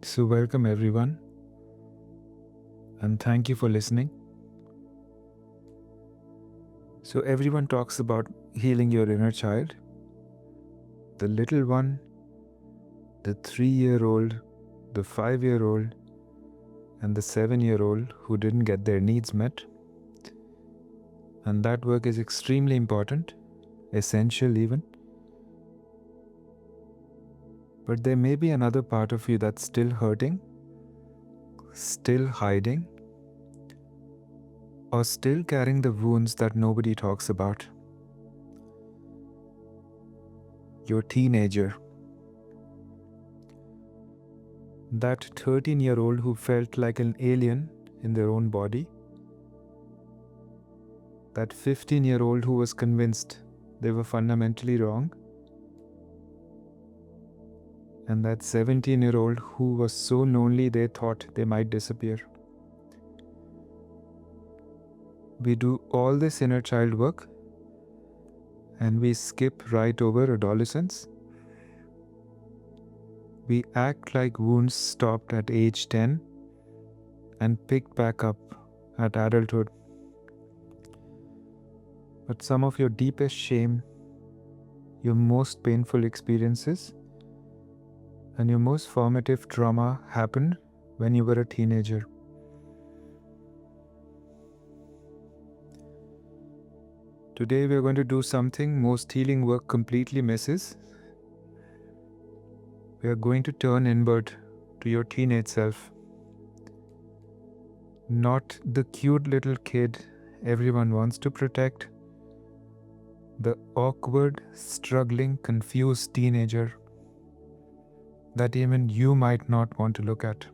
So, welcome everyone, and thank you for listening. So, everyone talks about healing your inner child, the little one, the 3-year-old, the 5-year-old, and the 7-year-old who didn't get their needs met. And that work is extremely important, essential even. But there may be another part of you that's still hurting, still hiding, or still carrying the wounds that nobody talks about. Your teenager. That 13-year-old who felt like an alien in their own body. That 15-year-old who was convinced they were fundamentally wrong. And that 17-year-old who was so lonely they thought they might disappear. We do all this inner child work and we skip right over adolescence. We act like wounds stopped at age 10 and picked back up at adulthood. But some of your deepest shame, your most painful experiences, and your most formative trauma happened when you were a teenager. Today we are going to do something most healing work completely misses. We are going to turn inward to your teenage self. Not the cute little kid everyone wants to protect. The awkward, struggling, confused teenager that even you might not want to look at.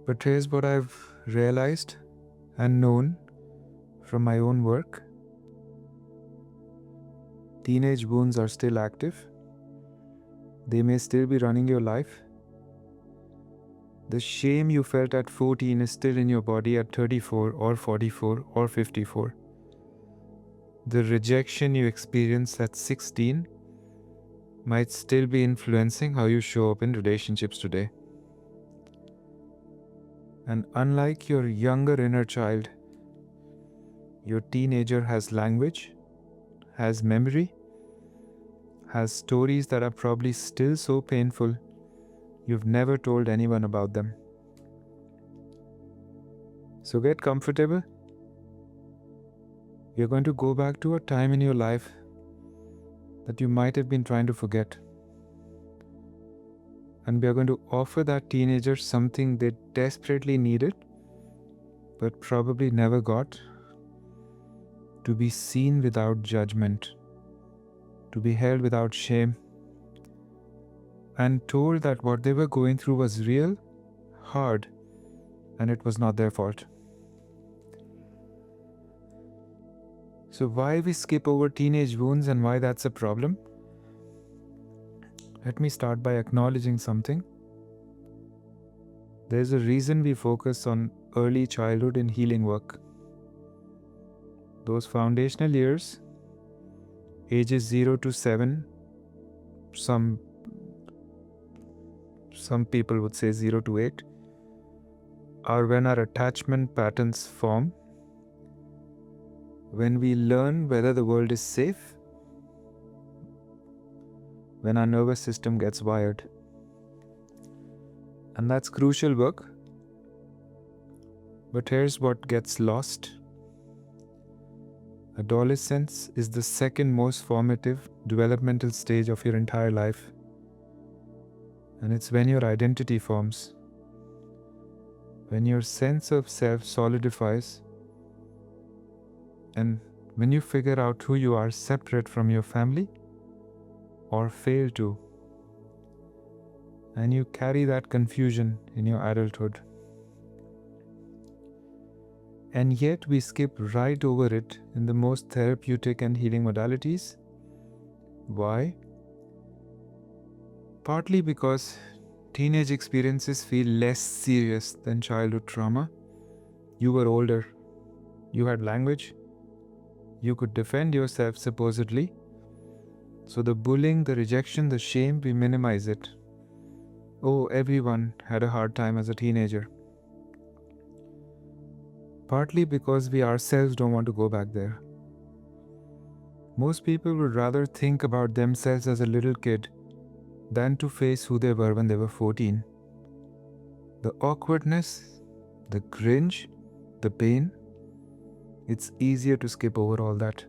But here's what I've realized and known from my own work. Teenage wounds are still active. They may still be running your life. The shame you felt at 14 is still in your body at 34 or 44 or 54. The rejection you experienced at 16 might still be influencing how you show up in relationships today. And unlike your younger inner child, your teenager has language, has memory, has stories that are probably still so painful you've never told anyone about them. So get comfortable. You're going to go back to a time in your life that you might have been trying to forget. And we are going to offer that teenager something they desperately needed, but probably never got. To be seen without judgment, to be held without shame, and told that what they were going through was real, hard, and it was not their fault. So why we skip over teenage wounds and why that's a problem? Let me start by acknowledging something. There's a reason we focus on early childhood in healing work. Those foundational years, ages 0 to 7, some people would say 0 to 8, are when our attachment patterns form, when we learn whether the world is safe, when our nervous system gets wired. And that's crucial work. But here's what gets lost. Adolescence is the second most formative developmental stage of your entire life. And it's when your identity forms, when your sense of self solidifies, and when you figure out who you are separate from your family or fail to. And you carry that confusion in your adulthood. And yet we skip right over it in the most therapeutic and healing modalities. Why? Partly because teenage experiences feel less serious than childhood trauma. You were older. You had language. You could defend yourself supposedly. So the bullying, the rejection, the shame, we minimize it. Oh, everyone had a hard time as a teenager. Partly because we ourselves don't want to go back there. Most people would rather think about themselves as a little kid than to face who they were when they were 14. The awkwardness, the cringe, the pain, it's easier to skip over all that.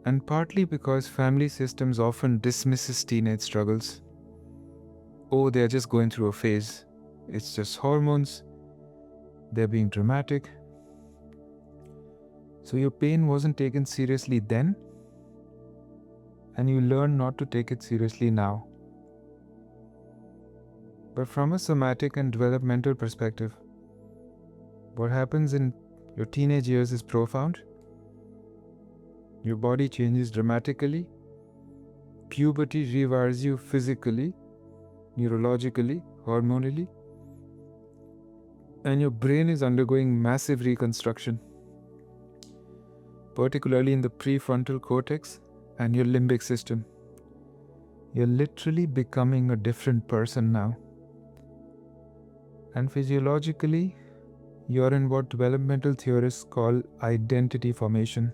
And partly because family systems often dismisses teenage struggles. Oh, they're just going through a phase. It's just hormones. They're being dramatic. So your pain wasn't taken seriously then, and you learn not to take it seriously now. But from a somatic and developmental perspective, what happens in your teenage years is profound. Your body changes dramatically. Puberty rewires you physically, neurologically, hormonally. And your brain is undergoing massive reconstruction, particularly in the prefrontal cortex and your limbic system. You're literally becoming a different person now. And physiologically, you're in what developmental theorists call identity formation.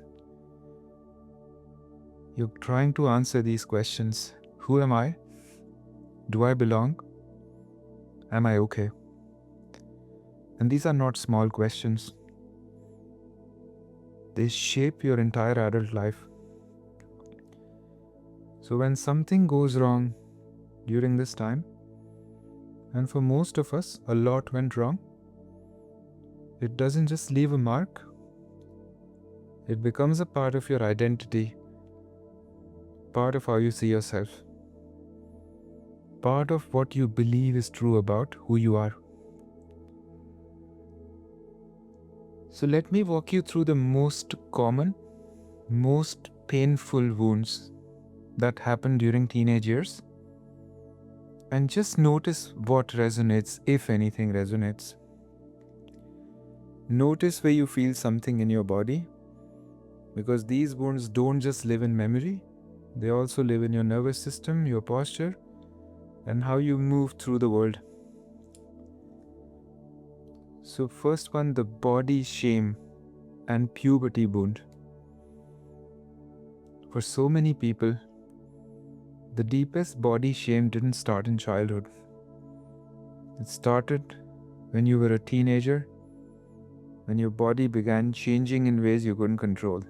You're trying to answer these questions. Who am I? Do I belong? Am I okay? And these are not small questions. They shape your entire adult life. So when something goes wrong during this time, and for most of us, a lot went wrong, it doesn't just leave a mark. It becomes a part of your identity, part of how you see yourself, part of what you believe is true about who you are. So let me walk you through the most common, most painful wounds that happen during teenage years, and just notice what resonates, if anything resonates. Notice where you feel something in your body, because these wounds don't just live in memory, they also live in your nervous system, your posture, and how you move through the world. So first one, the body shame and puberty wound. For so many people, the deepest body shame didn't start in childhood. It started when you were a teenager, when your body began changing in ways you couldn't control.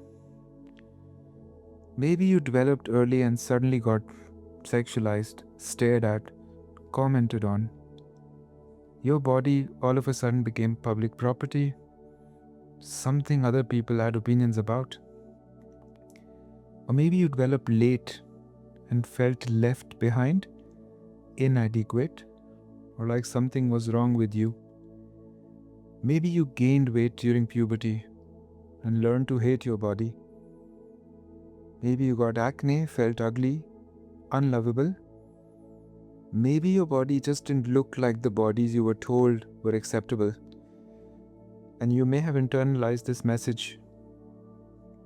Maybe you developed early and suddenly got sexualized, stared at, commented on. Your body all of a sudden became public property, something other people had opinions about. Or maybe you developed late and felt left behind, inadequate, or like something was wrong with you. Maybe you gained weight during puberty and learned to hate your body. Maybe you got acne, felt ugly, unlovable. Maybe your body just didn't look like the bodies you were told were acceptable. And you may have internalized this message: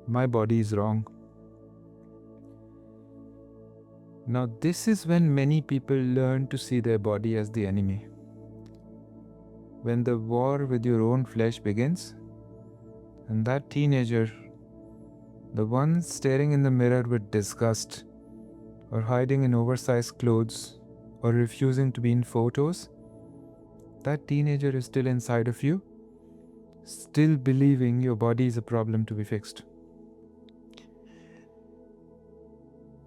my body is wrong. Now, this is when many people learn to see their body as the enemy. When the war with your own flesh begins, and that teenager, the one staring in the mirror with disgust, or hiding in oversized clothes, or refusing to be in photos, that teenager is still inside of you, still believing your body is a problem to be fixed.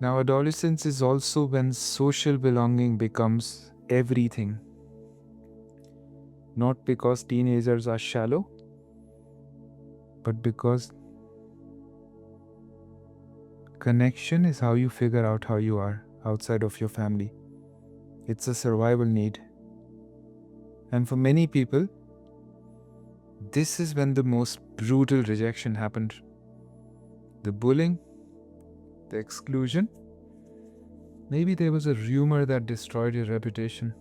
Now, adolescence is also when social belonging becomes everything. Not because teenagers are shallow, but because connection is how you figure out how you are outside of your family. It's a survival need. And for many people, this is when the most brutal rejection happened. The bullying, the exclusion. Maybe there was a rumor that destroyed your reputation.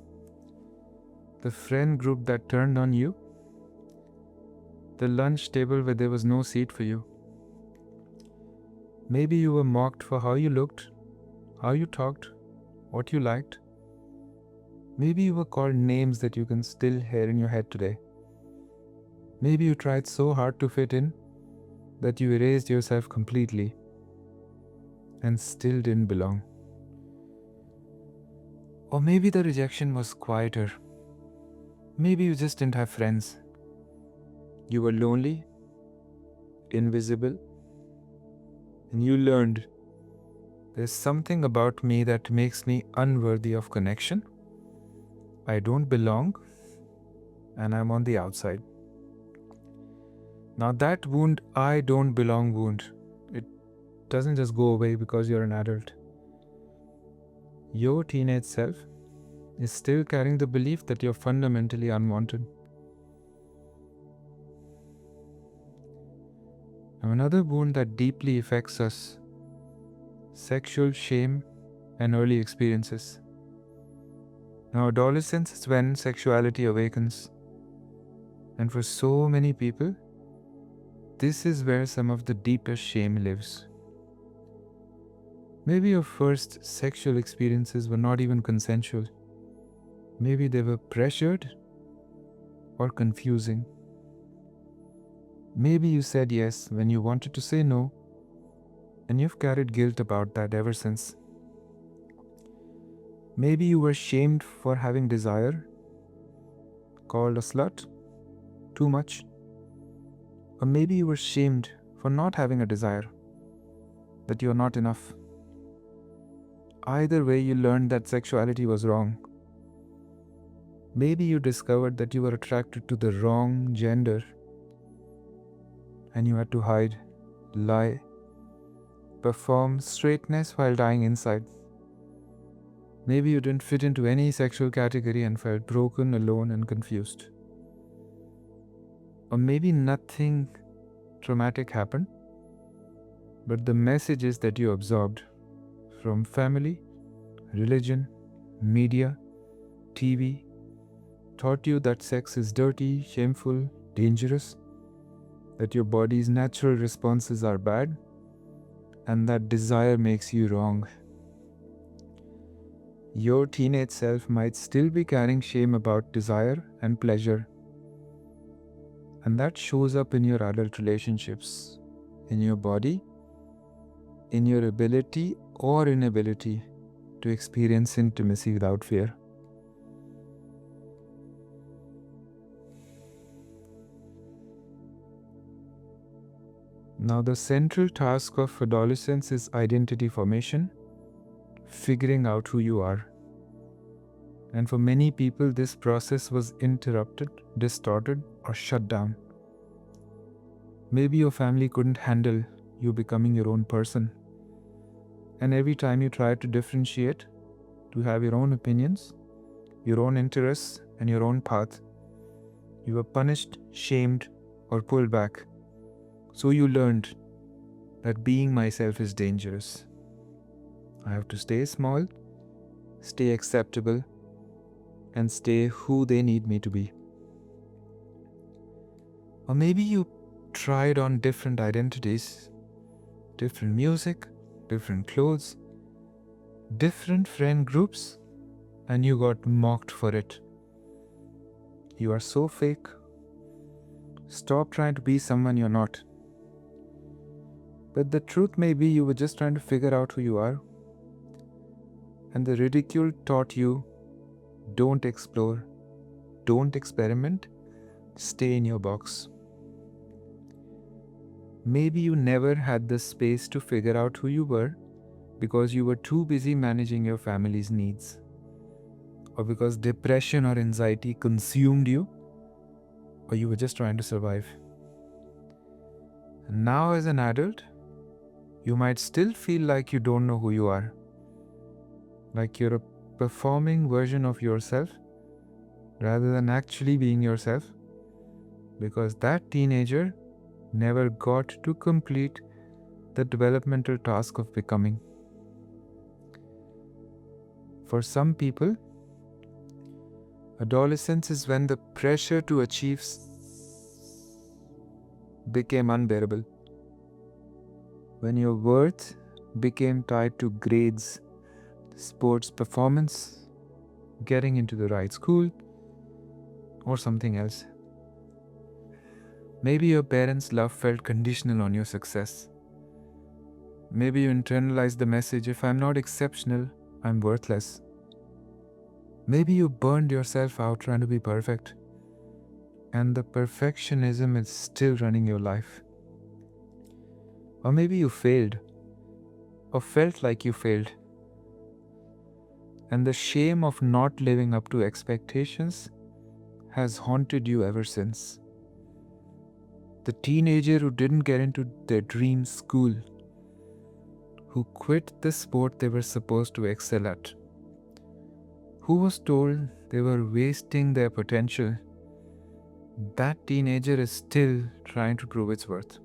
The friend group that turned on you. The lunch table where there was no seat for you. Maybe you were mocked for how you looked, how you talked, what you liked. Maybe you were called names that you can still hear in your head today. Maybe you tried so hard to fit in that you erased yourself completely and still didn't belong. Or maybe the rejection was quieter. Maybe you just didn't have friends. You were lonely, invisible, and you learned there's something about me that makes me unworthy of connection. I don't belong, and I'm on the outside. Now that wound, I don't belong wound, it doesn't just go away because you're an adult. Your teenage self is still carrying the belief that you're fundamentally unwanted. Now another wound that deeply affects us: sexual shame and early experiences. Now adolescence is when sexuality awakens. And for so many people, this is where some of the deepest shame lives. Maybe your first sexual experiences were not even consensual. Maybe they were pressured or confusing. Maybe you said yes when you wanted to say no, and you've carried guilt about that ever since. Maybe you were shamed for having desire, called a slut, too much. Or maybe you were shamed for not having a desire, that you're not enough. Either way, you learned that sexuality was wrong. Maybe you discovered that you were attracted to the wrong gender, and you had to hide, lie, perform straightness while dying inside. Maybe you didn't fit into any sexual category and felt broken, alone, and confused. Or maybe nothing traumatic happened, but the messages that you absorbed from family, religion, media, TV taught you that sex is dirty, shameful, dangerous, that your body's natural responses are bad, and that desire makes you wrong. Your teenage self might still be carrying shame about desire and pleasure, and that shows up in your adult relationships, in your body, in your ability or inability to experience intimacy without fear. Now, the central task of adolescence is identity formation, figuring out who you are. And for many people, this process was interrupted, distorted, or shut down. Maybe your family couldn't handle you becoming your own person. And every time you tried to differentiate, to have your own opinions, your own interests, and your own path, you were punished, shamed, or pulled back. So you learned that being myself is dangerous. I have to stay small, stay acceptable, and stay who they need me to be. Or maybe you tried on different identities, different music, different clothes, different friend groups, and you got mocked for it. You are so fake. Stop trying to be someone you're not. But the truth may be you were just trying to figure out who you are. And the ridicule taught you, don't explore, don't experiment, stay in your box. Maybe you never had the space to figure out who you were because you were too busy managing your family's needs, or because depression or anxiety consumed you, or you were just trying to survive. And now as an adult, you might still feel like you don't know who you are, like you're a performing version of yourself rather than actually being yourself, because that teenager never got to complete the developmental task of becoming. For some people, adolescence is when the pressure to achieve became unbearable. when your worth became tied to grades, sports performance, getting into the right school, or something else. Maybe your parents' love felt conditional on your success. Maybe you internalized the message, if I'm not exceptional, I'm worthless. Maybe you burned yourself out trying to be perfect, and the perfectionism is still running your life. Or maybe you failed, or felt like you failed, and the shame of not living up to expectations has haunted you ever since. The teenager who didn't get into their dream school, who quit the sport they were supposed to excel at, who was told they were wasting their potential, that teenager is still trying to prove its worth.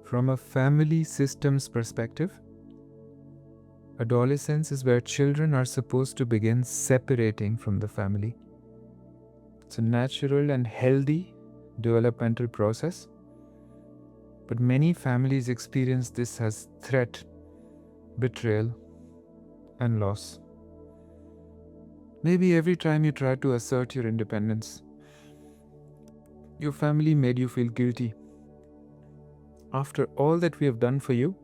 From a family systems perspective, adolescence is where children are supposed to begin separating from the family. It's a natural and healthy developmental process, but many families experience this as threat, betrayal, and loss. Maybe every time you try to assert your independence, your family made you feel guilty. After all that we have done for you,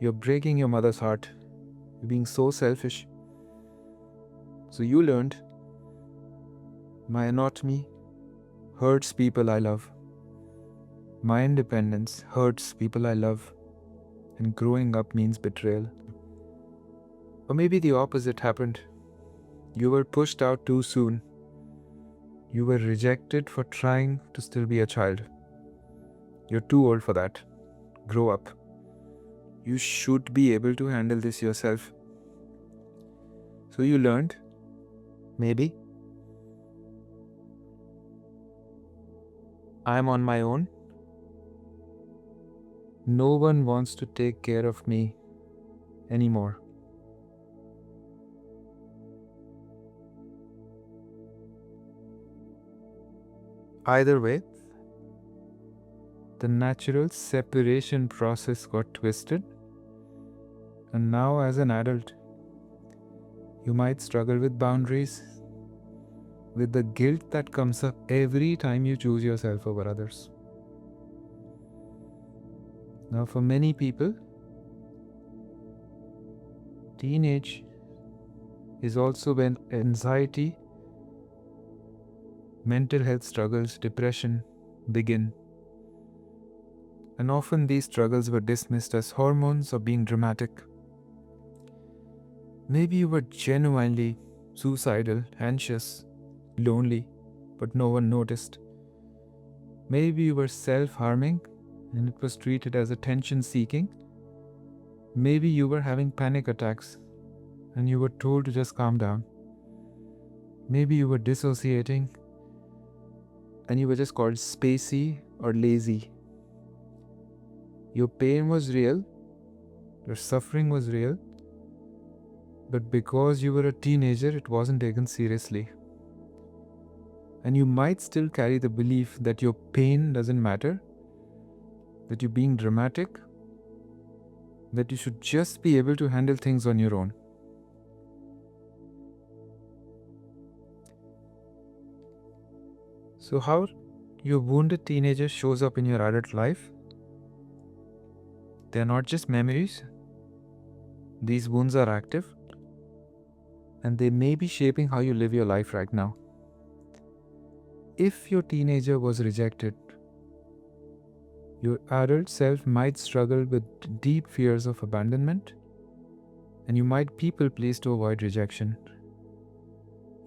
you're breaking your mother's heart. You're being so selfish. So you learned, my anatomy hurts people I love. My independence hurts people I love. And growing up means betrayal. Or maybe the opposite happened. You were pushed out too soon. You were rejected for trying to still be a child. You're too old for that. Grow up. You should be able to handle this yourself. So you learned, maybe, I'm on my own. No one wants to take care of me anymore. Either way, the natural separation process got twisted, and now as an adult, you might struggle with boundaries, with the guilt that comes up every time you choose yourself over others. Now, for many people, teenage is also when anxiety, mental health struggles, depression begin. And often these struggles were dismissed as hormones or being dramatic. Maybe you were genuinely suicidal, anxious, lonely, but no one noticed. Maybe you were self-harming and it was treated as attention-seeking. Maybe you were having panic attacks and you were told to just calm down. Maybe you were dissociating and you were just called spacey or lazy. Your pain was real, your suffering was real, but because you were a teenager, it wasn't taken seriously. And you might still carry the belief that your pain doesn't matter, that you're being dramatic, that you should just be able to handle things on your own. So how your wounded teenager shows up in your adult life? They are not just memories. These wounds are active, and they may be shaping how you live your life right now. If your teenager was rejected, your adult self might struggle with deep fears of abandonment, and you might people please to avoid rejection.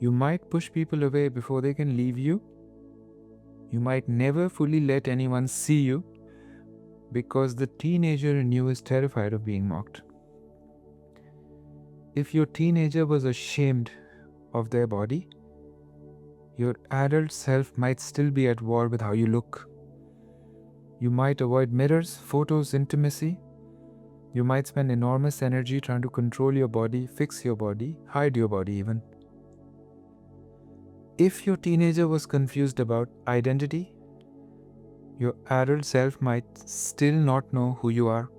You might push people away before they can leave you. You might never fully let anyone see you because the teenager in you is terrified of being mocked. If your teenager was ashamed of their body, your adult self might still be at war with how you look. You might avoid mirrors, photos, intimacy. You might spend enormous energy trying to control your body, fix your body, hide your body even. If your teenager was confused about identity, Your adult self might still not know who you are.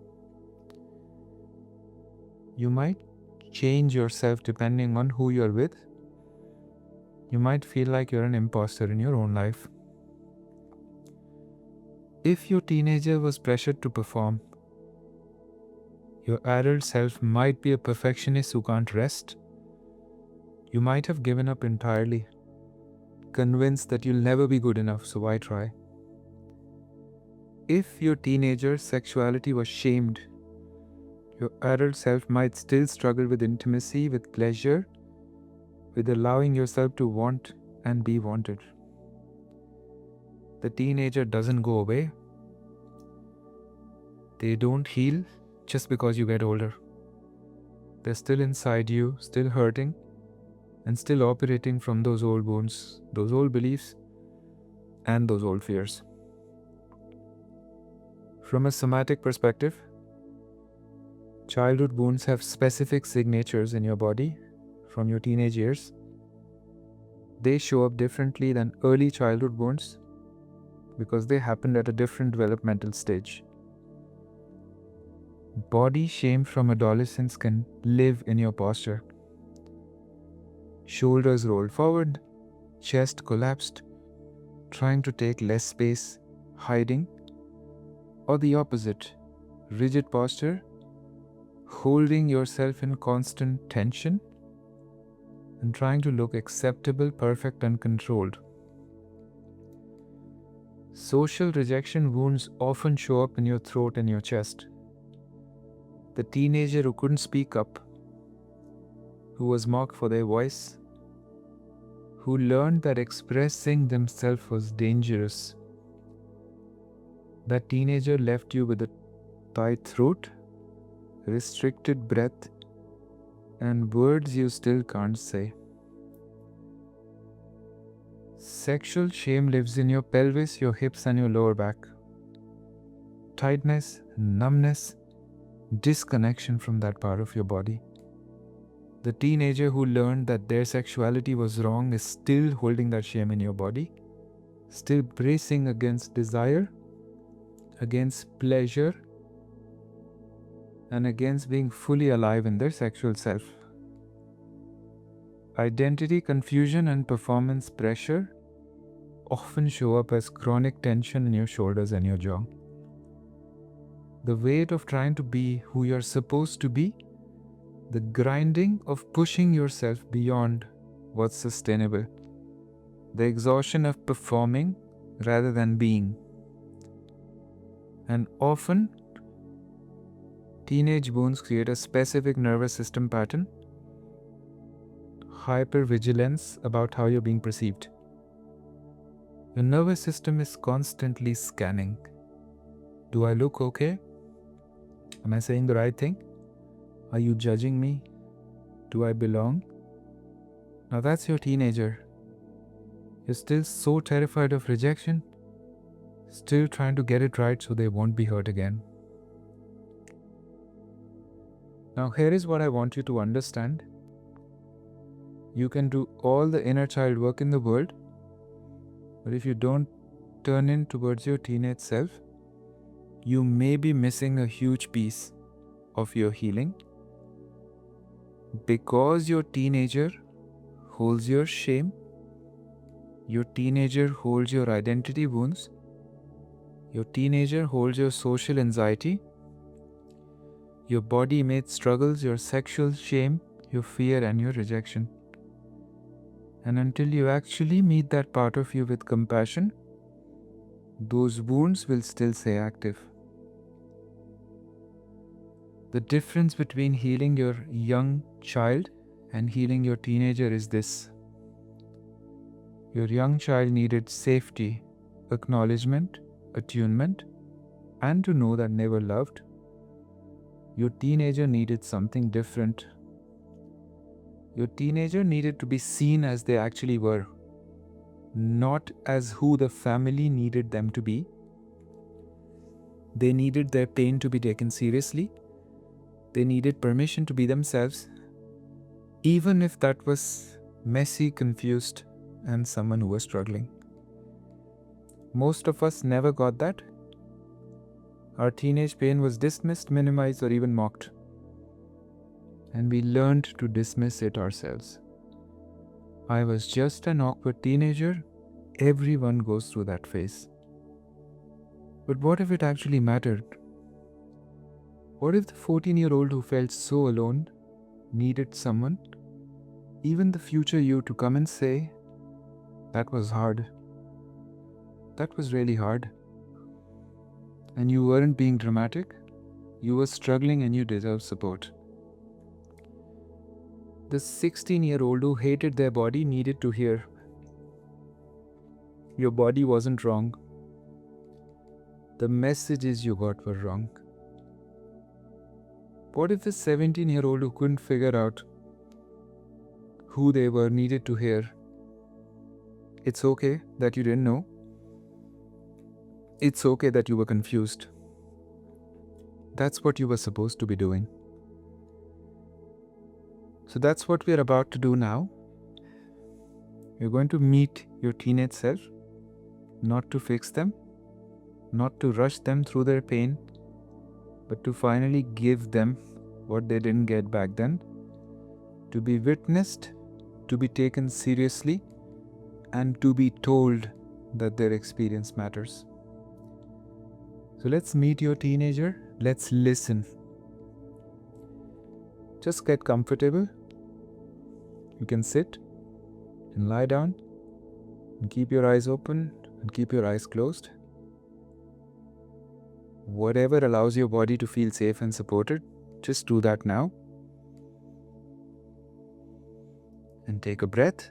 You might change yourself depending on who you're with. You might feel like you're an imposter in your own life. If your teenager was pressured to perform, your adult self might be a perfectionist who can't rest. You might have given up entirely, convinced that you'll never be good enough, so why try? If your teenager's sexuality was shamed, your adult self might still struggle with intimacy, with pleasure, with allowing yourself to want and be wanted. The teenager doesn't go away. They don't heal just because you get older. They're still inside you, still hurting, and still operating from those old wounds, those old beliefs, and those old fears. From a somatic perspective, childhood wounds have specific signatures in your body from your teenage years. They show up differently than early childhood wounds because they happened at a different developmental stage. Body shame from adolescence can live in your posture. Shoulders rolled forward, chest collapsed, trying to take less space, hiding, or the opposite, rigid posture, holding yourself in constant tension and trying to look acceptable, perfect, and controlled. Social rejection wounds often show up in your throat and your chest. The teenager who couldn't speak up, who was mocked for their voice, who learned that expressing themselves was dangerous. That teenager left you with a tight throat, restricted breath, and words you still can't say. Sexual shame lives in your pelvis, your hips, and your lower back. Tightness, numbness, disconnection from that part of your body. The teenager who learned that their sexuality was wrong is still holding that shame in your body, still bracing against desire, against pleasure, and against being fully alive in their sexual self. Identity confusion and performance pressure often show up as chronic tension in your shoulders and your jaw. The weight of trying to be who you're supposed to be, the grinding of pushing yourself beyond what's sustainable, the exhaustion of performing rather than being. And often, teenage wounds create a specific nervous system pattern, hypervigilance about how you're being perceived. Your nervous system is constantly scanning. Do I look okay? Am I saying the right thing? Are you judging me? Do I belong? Now that's your teenager. You're still so terrified of rejection, still trying to get it right so they won't be hurt again. Now here is what I want you to understand. You can do all the inner child work in the world, but if you don't turn in towards your teenage self, you may be missing a huge piece of your healing because your teenager holds your shame, your teenager holds your identity wounds, your teenager holds your social anxiety, your body image struggles, your sexual shame, your fear, and your rejection. And until you actually meet that part of you with compassion, those wounds will still stay active. The difference between healing your young child and healing your teenager is this. Your young child needed safety, acknowledgement, attunement, and to know that they were loved. Your teenager needed something different. Your teenager needed to be seen as they actually were, not as who the family needed them to be. They needed their pain to be taken seriously. They needed permission to be themselves, even if that was messy, confused, and someone who was struggling. Most of us never got that. Our teenage pain was dismissed, minimized, or even mocked. And we learned to dismiss it ourselves. I was just an awkward teenager. Everyone goes through that phase. But what if it actually mattered? What if the 14-year-old who felt so alone needed someone, even the future you, to come and say, that was hard. That was really hard. And you weren't being dramatic. You were struggling and you deserve support. The 16-year-old who hated their body needed to hear, your body wasn't wrong. The messages you got were wrong. What if the 17-year-old who couldn't figure out who they were needed to hear, it's okay that you didn't know. It's okay that you were confused. That's what you were supposed to be doing. So that's what we're about to do now. You're going to meet your teenage self, not to fix them, not to rush them through their pain, but to finally give them what they didn't get back then, to be witnessed, to be taken seriously, and to be told that their experience matters. So let's meet your teenager. Let's listen. Just get comfortable. You can sit and lie down and keep your eyes open and keep your eyes closed. Whatever allows your body to feel safe and supported, just do that now. And take a breath.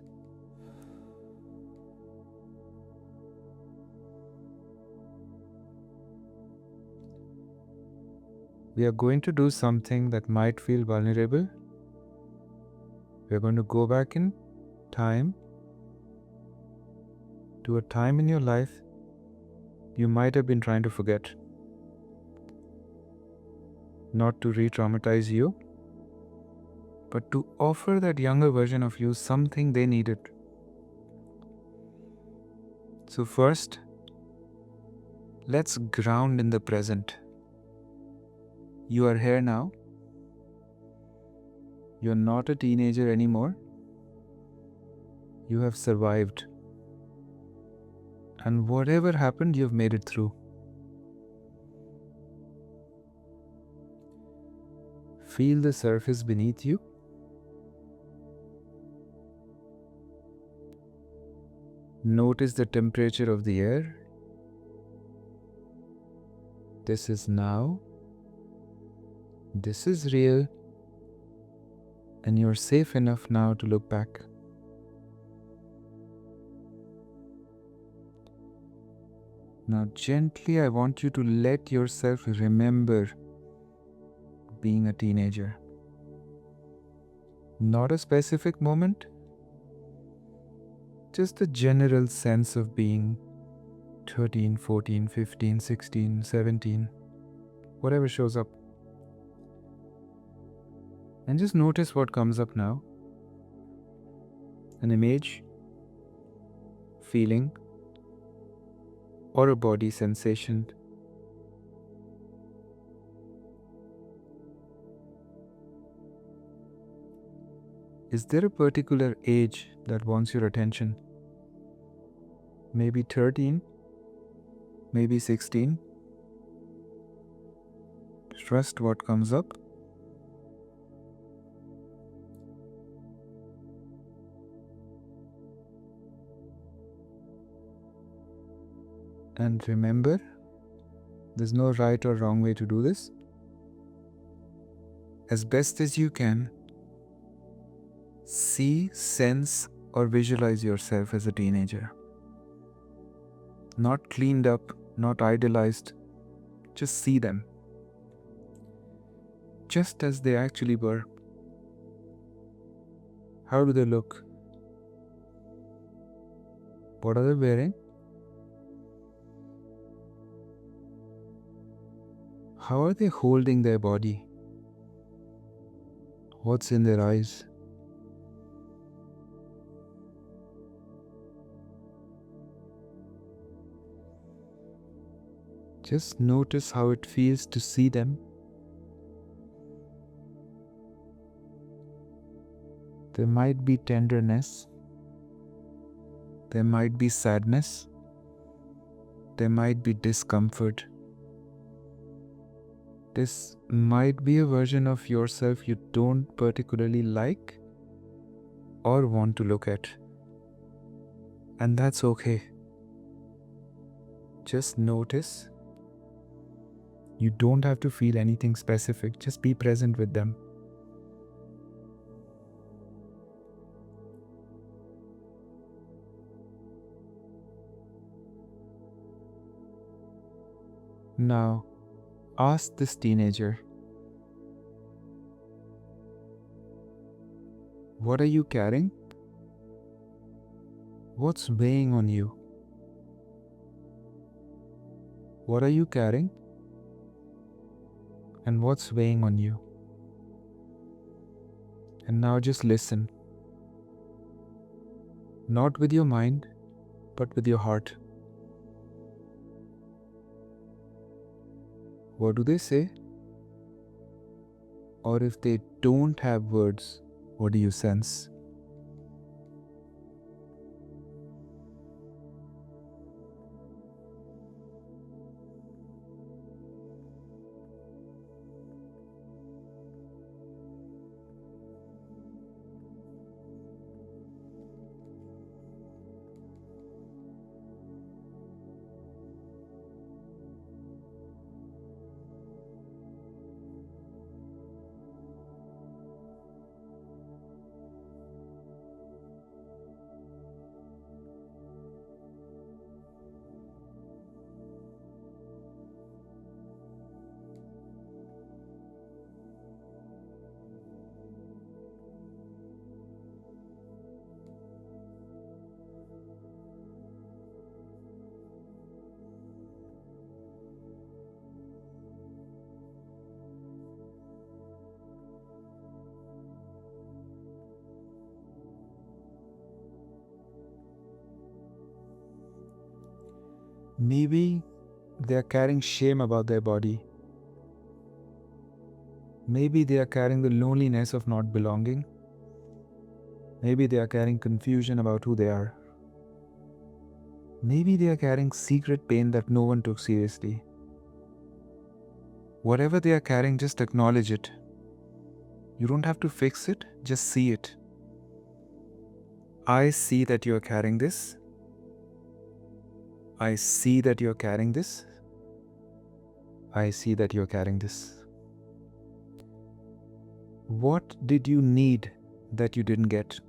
We are going to do something that might feel vulnerable. We are going to go back in time to a time in your life you might have been trying to forget. Not to re-traumatize you, but to offer that younger version of you something they needed. So first, let's ground in the present. You are here now. You're not a teenager anymore. You have survived. And whatever happened, you've made it through. Feel the surface beneath you. Notice the temperature of the air. This is now. This is real. And you're safe enough now to look back. Now gently, I want you to let yourself remember being a teenager. Not a specific moment, just the general sense of being 13, 14, 15, 16, 17, whatever shows up. And just notice what comes up now. An image, feeling, or a body sensation. Is there a particular age that wants your attention? Maybe 13, maybe 16. Trust what comes up. And remember, there's no right or wrong way to do this. As best as you can, see, sense, or visualize yourself as a teenager. Not cleaned up, not idealized. Just see them. Just as they actually were. How do they look? What are they wearing? How are they holding their body? What's in their eyes? Just notice how it feels to see them. There might be tenderness. There might be sadness. There might be discomfort. This might be a version of yourself you don't particularly like or want to look at. And that's okay. Just notice. You don't have to feel anything specific. Just be present with them. Now, ask this teenager, what are you carrying? What's weighing on you? What are you carrying? And what's weighing on you? And now just listen. Not with your mind, but with your heart. What do they say? Or if they don't have words, what do you sense? Maybe they are carrying shame about their body. Maybe they are carrying the loneliness of not belonging. Maybe they are carrying confusion about who they are. Maybe they are carrying secret pain that no one took seriously. Whatever they are carrying, just acknowledge it. You don't have to fix it, just see it. I see that you are carrying this. I see that you are carrying this. I see that you are carrying this. What did you need that you didn't get?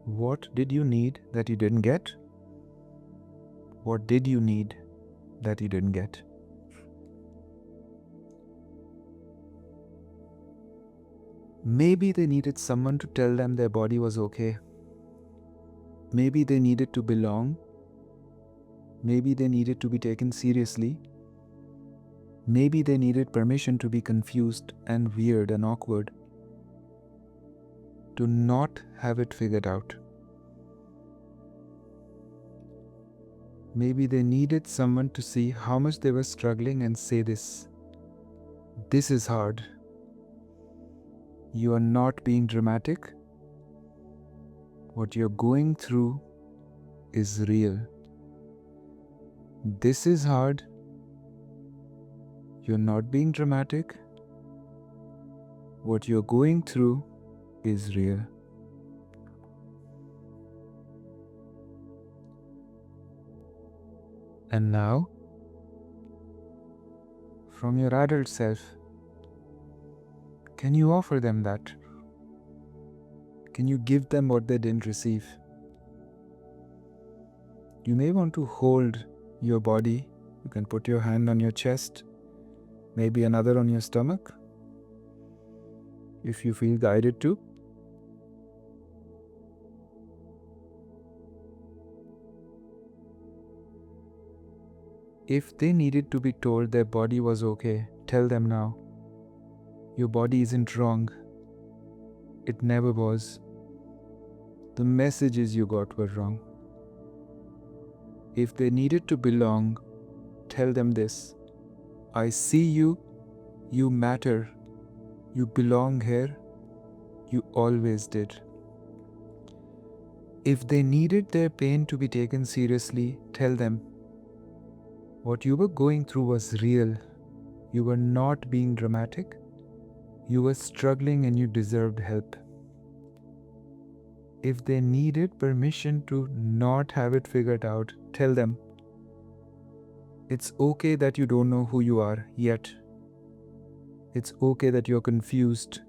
What did you need that you didn't get? What did you need that you didn't get? Maybe they needed someone to tell them their body was okay. Maybe they needed to belong. Maybe they needed to be taken seriously. Maybe they needed permission to be confused and weird and awkward. To not have it figured out. Maybe they needed someone to see how much they were struggling and say this. This is hard. You are not being dramatic. What you're going through is real. This is hard. You're not being dramatic. What you're going through is real. And now, from your adult self, can you offer them that? Can you give them what they didn't receive? You may want to hold your body. You can put your hand on your chest, maybe another on your stomach, if you feel guided to. If they needed to be told their body was okay, tell them now. Your body isn't wrong. It never was. The messages you got were wrong. If they needed to belong, tell them this: I see you, you matter, you belong here, you always did. If they needed their pain to be taken seriously, tell them what you were going through was real. You were not being dramatic. You were struggling and you deserved help. If they needed permission to not have it figured out, tell them it's okay that you don't know who you are yet. It's okay that you're confused.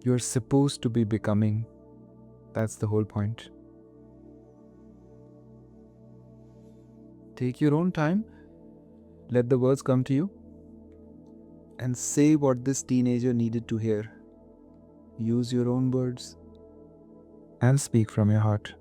You're supposed to be becoming. That's the whole point. Take your own time. Let the words come to you. And say what this teenager needed to hear. Use your own words. And speak from your heart.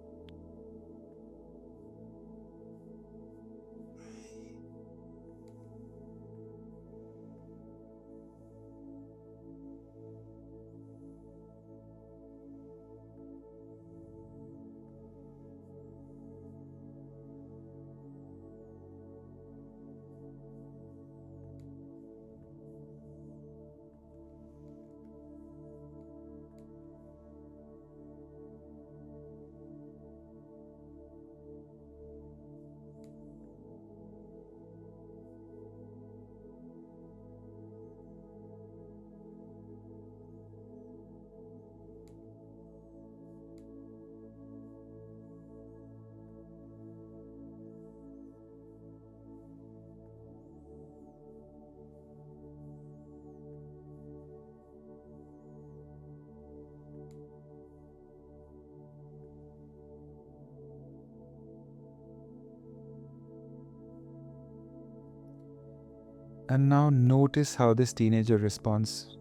And now notice how this teenager responds.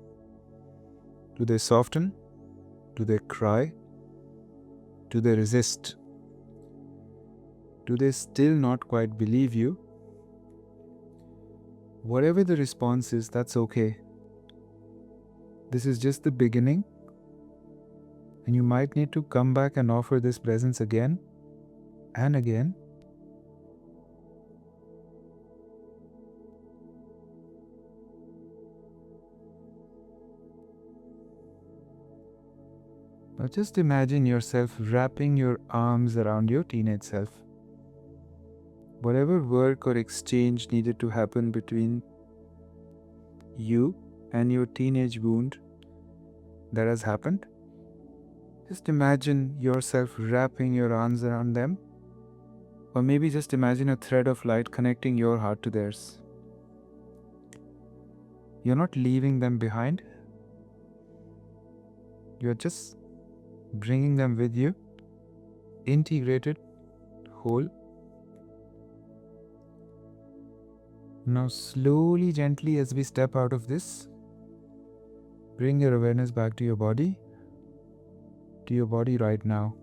Do they soften? Do they cry? Do they resist? Do they still not quite believe you? Whatever the response is, that's okay. This is just the beginning, and you might need to come back and offer this presence again and again. Now just imagine yourself wrapping your arms around your teenage self. Whatever work or exchange needed to happen between you and your teenage wound that has happened, just imagine yourself wrapping your arms around them, or maybe just imagine a thread of light connecting your heart to theirs. You're not leaving them behind. You're just bringing them with you, integrated, whole. Now slowly, gently, as we step out of this, bring your awareness back to your body right now.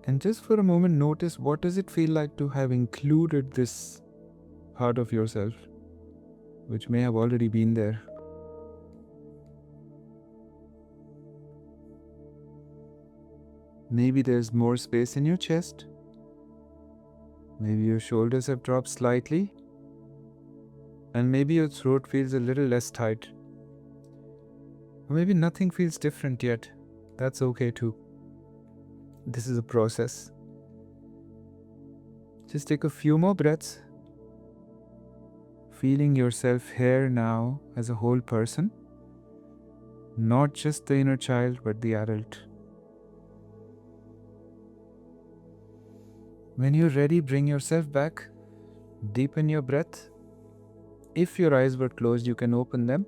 And just for a moment, notice what does it feel like to have included this part of yourself, which may have already been there. Maybe there's more space in your chest. Maybe your shoulders have dropped slightly. And maybe your throat feels a little less tight. Or maybe nothing feels different yet. That's okay too. This is a process. Just take a few more breaths. Feeling yourself here now as a whole person. Not just the inner child, but the adult. When you're ready, bring yourself back. Deepen your breath. If your eyes were closed, you can open them.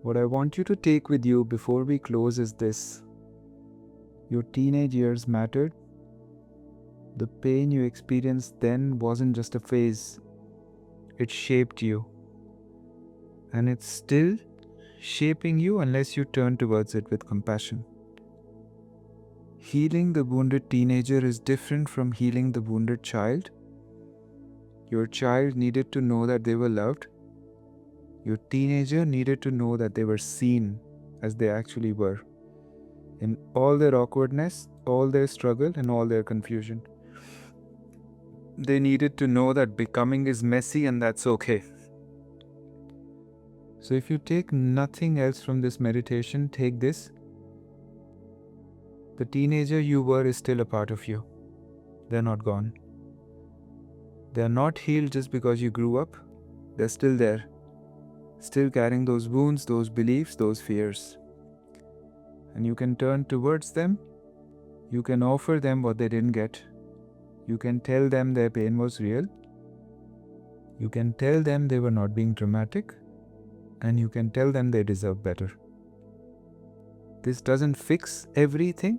What I want you to take with you before we close is this. Your teenage years mattered. The pain you experienced then wasn't just a phase. It shaped you. And it's still shaping you unless you turn towards it with compassion. Healing the wounded teenager is different from healing the wounded child. Your child needed to know that they were loved. Your teenager needed to know that they were seen as they actually were. in all their awkwardness, all their struggle, and all their confusion. They needed to know that becoming is messy and that's okay. So if you take nothing else from this meditation, take this. The teenager you were is still a part of you. They're not gone. They're not healed just because you grew up. They're still there. Still carrying those wounds, those beliefs, those fears. And you can turn towards them. You can offer them what they didn't get. You can tell them their pain was real. You can tell them they were not being dramatic. And you can tell them they deserve better. This doesn't fix everything,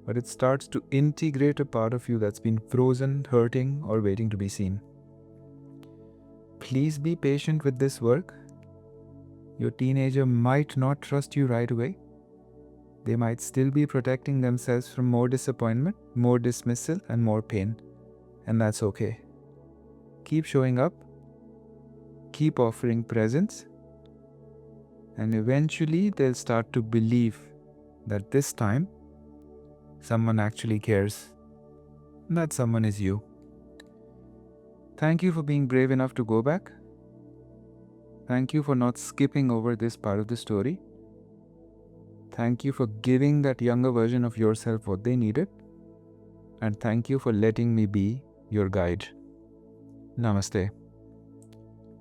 but it starts to integrate a part of you that's been frozen, hurting, or waiting to be seen. Please be patient with this work. Your teenager might not trust you right away. They might still be protecting themselves from more disappointment, more dismissal, and more pain. And that's okay. Keep showing up. Keep offering presence. And eventually they'll start to believe that this time someone actually cares. And that someone is you. Thank you for being brave enough to go back. Thank you for not skipping over this part of the story. Thank you for giving that younger version of yourself what they needed. And thank you for letting me be your guide. Namaste.